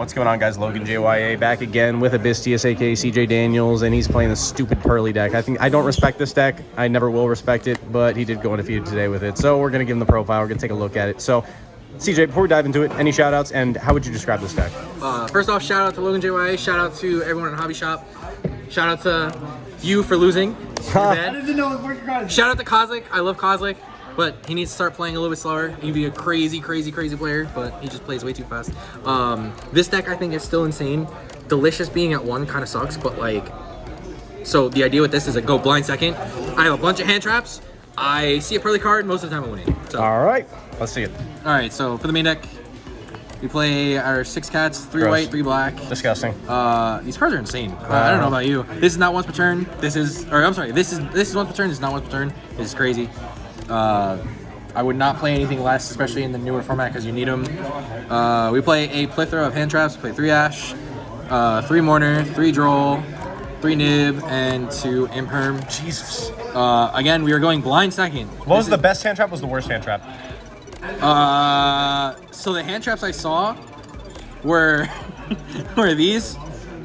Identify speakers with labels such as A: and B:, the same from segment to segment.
A: What's going on, guys? Logan JYA back again with Abystius, aka CJ Daniels, and he's playing the stupid Purrely deck. I don't respect this deck. I never will respect it, but he did go undefeated today with it. So we're going to give him the profile. We're going to take a look at it. So, CJ, before we dive into it, any shout-outs, and how would you describe this deck?
B: First off, shout out to Logan JYA. Shout out to everyone in Hobby Shop. Shout out to you for losing.
C: I didn't know it worked right.
B: Shout out to Kozlik. I love Kozlik, but he needs to start playing a little bit slower. He'd be a crazy player, but he just plays way too fast. This deck I think is still insane. Delicious being at 1 kind of sucks, but like, so the idea with this is to go blind second. I have a bunch of hand traps. I see a Purrely card, most of the time I'm winning. So.
A: All right, let's see it.
B: All right, so for the main deck, we play our 6 cats, 3
A: Gross.
B: white, 3 black.
A: Disgusting.
B: These cards are insane. I don't know about you. This is not once per turn. This is once per turn. This is not once per turn. This is crazy. I would not play anything less, especially in the newer format, because you need them. We play a plethora of hand traps. We play 3 Ash, 3 Mourner, 3 Droll, 3 Nib, and 2 Imperm.
A: Jesus.
B: Again, we are going blind second.
A: What was the best hand trap? What was the worst hand trap?
B: So the hand traps I saw were were these.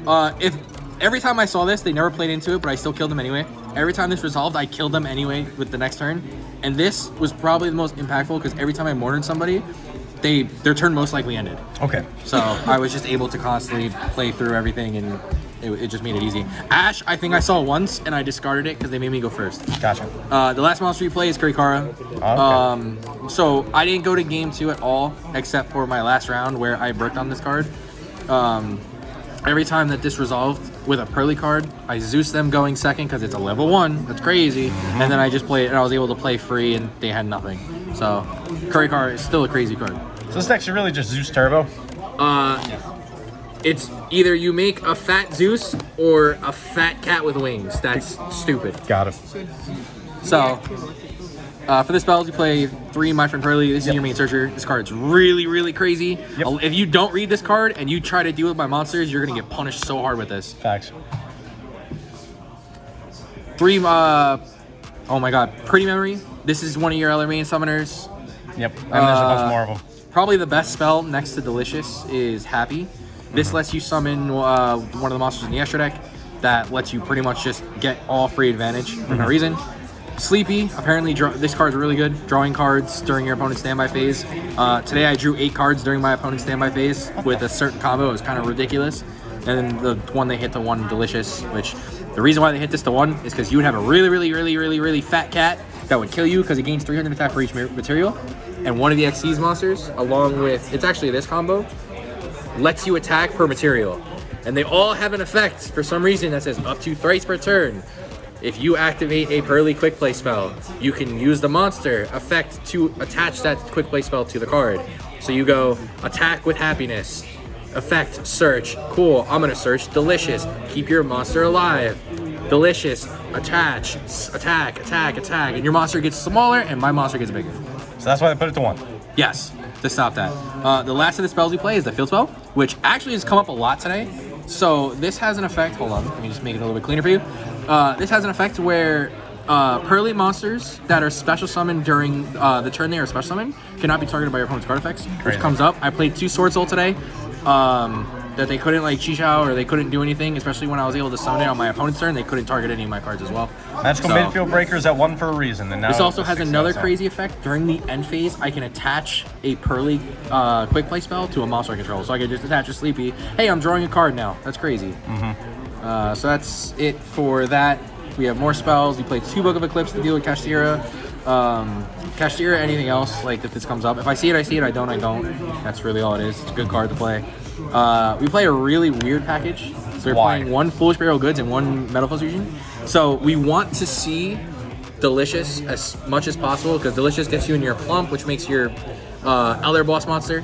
B: If every time I saw this, they never played into it, but I still killed them anyway. Every time this resolved, I killed them anyway with the next turn. And this was probably the most impactful because every time I mortared somebody, their turn most likely ended.
A: Okay.
B: So I was just able to constantly play through everything, and it just made it easy. Ash, I think I saw once, and I discarded it because they made me go first.
A: Gotcha.
B: The last monster you play is Kurikara.
A: Okay.
B: So I didn't go to game 2 at all, except for my last round where I bricked on this card. Every time that this resolved with a Purrely card, I Zeus them going second because it's a level 1. That's crazy. And then I just played, and I was able to play free, and they had nothing. So Kurikara is still a crazy card.
A: So this deck's really just Zeus Turbo?
B: It's either you make a fat Zeus or a fat cat with wings. That's stupid.
A: Got it.
B: So, for the spells, you play 3 My Friend Purrely. This is your main searcher. This card's really crazy.
A: Yep.
B: If you don't read this card and you try to deal with my monsters, you're going to get punished so hard with this.
A: Facts.
B: 3, oh my god, Pretty Memory. This is one of your other main summoners.
A: Yep, and there's a bunch more of them.
B: Probably the best spell next to Delicious is Happy. This lets you summon one of the monsters in the extra deck. That lets you pretty much just get all free advantage for no reason. Sleepy, apparently this card's really good. Drawing cards during your opponent's standby phase. Today I drew 8 cards during my opponent's standby phase with a certain combo. It was kind of ridiculous. And then the one they hit to 1 Delicious, which the reason why they hit this to 1 is because you would have a really fat cat that would kill you because it gains 300 attack for each material. And one of the XC's monsters, along with, it's actually this combo, lets you attack per material. And they all have an effect for some reason that says up to thrice per turn. If you activate a Purrely quick play spell, you can use the monster effect to attach that quick play spell to the card. So you go attack with happiness, effect, search, cool, I'm gonna search, delicious, keep your monster alive, delicious, attach, attack, and your monster gets smaller and my monster gets bigger.
A: So that's why they put it to 1.
B: Yes, to stop that. The last of the spells we play is the field spell, which actually has come up a lot today. So this has an effect, hold on, let me just make it a little bit cleaner for you. This has an effect where Purrely monsters that are special summoned during the turn they are special summoned cannot be targeted by your opponent's card effects, which comes up. I played 2 Sword Soul today that they couldn't like YuGiOh or they couldn't do anything, especially when I was able to summon it on my opponent's turn. They couldn't target any of my cards as well.
A: Magical midfield breakers at 1 for a reason. And now
B: this also has another crazy effect. During the end phase, I can attach a Purrely quick play spell to a monster I control. So I can just attach a Sleepy. Hey, I'm drawing a card now. That's crazy. So that's it for that. We have more spells. We played 2 Book of Eclipse to deal with Kashtira. Kashtira, anything else, like if this comes up. If I see it, I see it. I don't, I don't. That's really all it is. It's a good card to play. We play a really weird package. So we're playing 1 Foolish Burial Goods and 1 Metal Fusion. So we want to see Delicious as much as possible because Delicious gets you in your plump, which makes your Elder Boss monster.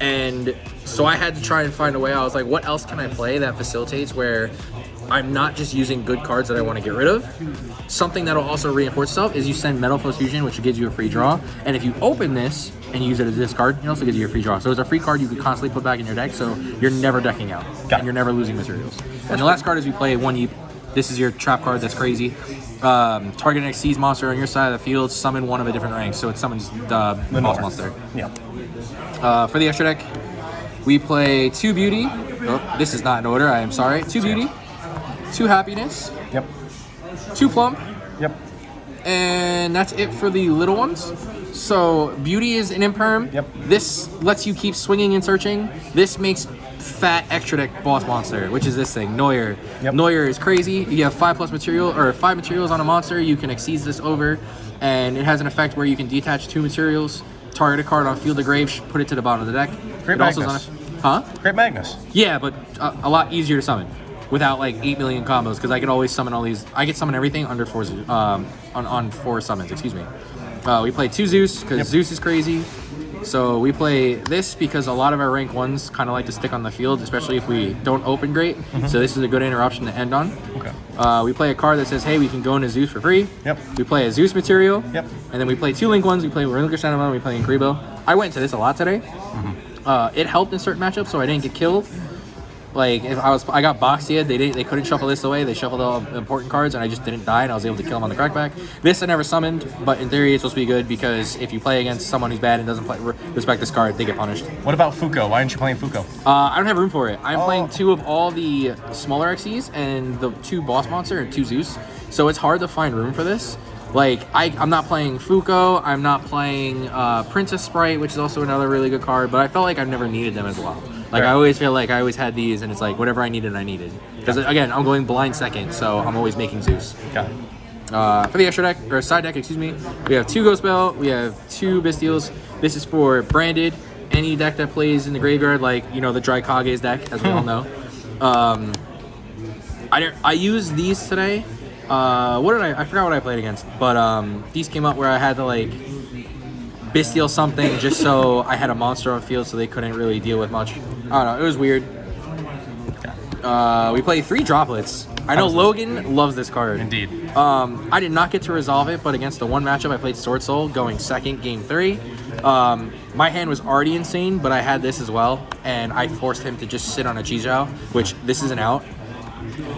B: And so I had to try and find a way. I was like, what else can I play that facilitates where I'm not just using good cards that I want to get rid of? Something that'll also reinforce itself is you send Metal Fusion, which gives you a free draw. And if you open this and use it as this card, it also gives you a free draw. So it's a free card you can constantly put back in your deck, so you're never decking out. And you're never losing materials. And the last card is we play 1 Yeep. This is your trap card that's crazy. Target an XC's monster on your side of the field, summon 1 of a different rank. So it summons the boss monster.
A: Yeah.
B: For the extra deck, We play 2 Beauty. Oh, this is not in order. I am sorry. 2 Beauty, 2 Happiness,
A: Yep.
B: 2 Plum,
A: Yep.
B: and that's it for the little ones. So Beauty is an imperm.
A: Yep.
B: This lets you keep swinging and searching. This makes fat extra deck boss monster, which is this thing, Neuer.
A: Yep.
B: Neuer is crazy. You have 5+ material or 5 materials on a monster. You can exceed this over, and it has an effect where you can detach 2 materials, target a card on field of grave, put it to the bottom of the deck.
A: Great
B: It also is
A: Magnus. Great Magnus.
B: Yeah, but a lot easier to summon without like 8 million combos because I can always summon all these. I can summon everything under 4 on 4 summons. Excuse me. We play 2 Zeus because Zeus is crazy. So we play this because a lot of our rank 1s kind of like to stick on the field, especially if we don't open great. So this is a good interruption to end on.
A: Okay.
B: We play a card that says, hey, we can go into Zeus for free.
A: Yep.
B: We play a Zeus material.
A: Yep.
B: And then we play 2 Link 1s. We play Relinquish Anima. We play Increbo. I went into this a lot today. It helped in certain matchups, so I didn't get killed. Like if I got boxed yet, they couldn't shuffle this away. They shuffled all important cards, and I just didn't die, and I was able to kill them on the crackback. This I never summoned, but in theory it's supposed to be good because if you play against someone who's bad and doesn't respect this card, they get punished.
A: What about Fuko? Why aren't you playing Fuko?
B: I don't have room for it. I'm playing 2 of all the smaller XCs and the 2 boss monster and 2 Zeus, so it's hard to find room for this. Like, I'm not playing Fuko, I'm not playing Princess Sprite, which is also another really good card, but I felt like I've never needed them as well. Like, I always feel like I always had these, and it's like, whatever I needed, I needed. Because, again, I'm going blind second, so I'm always making Zeus.
A: Got it.
B: For the extra deck, or side deck, excuse me, we have 2 Ghost Bell, we have 2 Bystials. This is for branded, any deck that plays in the graveyard, like, you know, the Dry Kage's deck, as we all know. I used these today. I forgot what I played against, but these came up where I had to like Bystial something just so I had a monster on field so they couldn't really deal with much. I don't know, it was weird. We play 3 Droplets. I know Logan loves this card.
A: Indeed.
B: I did not get to resolve it, but against the one matchup I played Sword Soul going second, game 3. My hand was already insane, but I had this as well, and I forced him to just sit on a YuGiOh, which this isn't out.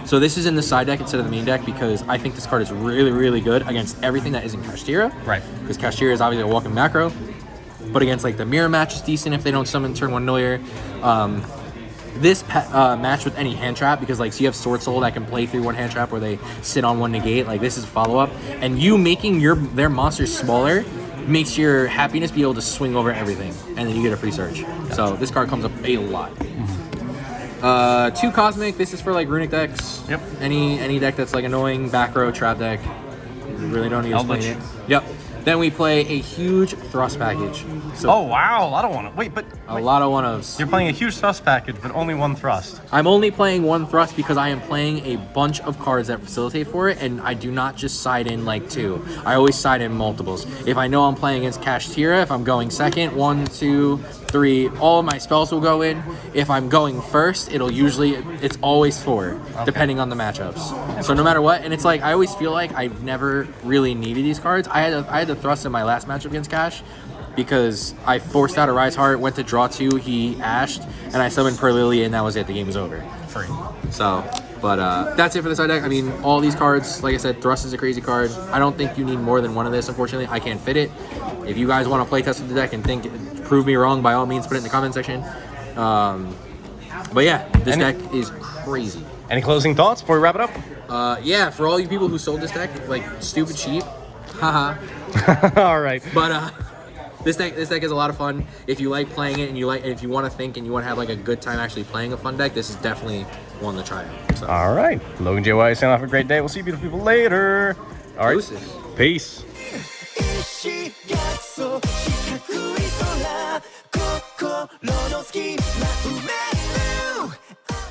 B: So this is in the side deck instead of the main deck because I think this card is really, really good against everything that isn't Kashtira. Right. Because Kashtira is obviously a walking macro. But against like the mirror match is decent if they don't summon turn 1 Neuer. This match with any hand trap because like so you have Sword Soul that can play through 1 hand trap where they sit on 1 negate. Like this is follow up, and you making their monsters smaller makes your happiness be able to swing over everything, and then you get a free search. Gotcha. So this card comes up a lot. 2 Cosmic. This is for like runic decks. Yep. Any deck that's like annoying back row trap deck. You really don't need to explain it. Yep. Then we play a huge thrust package. So
A: oh wow, a lot of one. Wait, but
B: a lot of 1-ofs.
A: You're playing a huge thrust package, but only 1 thrust.
B: I'm only playing 1 thrust because I am playing a bunch of cards that facilitate for it, and I do not just side in like 2. I always side in multiples. If I know I'm playing against Kashtira, if I'm going second, 1, 2, 3, all of my spells will go in. If I'm going first, it's always 4, depending on the matchups. So no matter what, and it's like I always feel like I've never really needed these cards. I had to thrust in my last matchup against Cash because I forced out a Rise Heart, went to draw 2, he ashed, and I summoned Purrely, and that was it. The game was over.
A: Free.
B: So, but that's it for the side deck. I mean, all these cards, like I said, Thrust is a crazy card. I don't think you need more than 1 of this, unfortunately. I can't fit it. If you guys want to play test with the deck and prove me wrong, by all means, put it in the comment section. But yeah, this deck is crazy.
A: Any closing thoughts before we wrap it up?
B: Yeah, for all you people who sold this deck, like, stupid cheap. Haha.
A: All right.
B: But this deck is a lot of fun. If you like playing it and if you want to think and you want to have like a good time actually playing a fun deck, this is definitely one to try out. So. All
A: right. Logan JY signing off. Have a great day. We'll see you beautiful people later. All right.
B: Deuces.
A: Peace.
D: 心の隙間埋め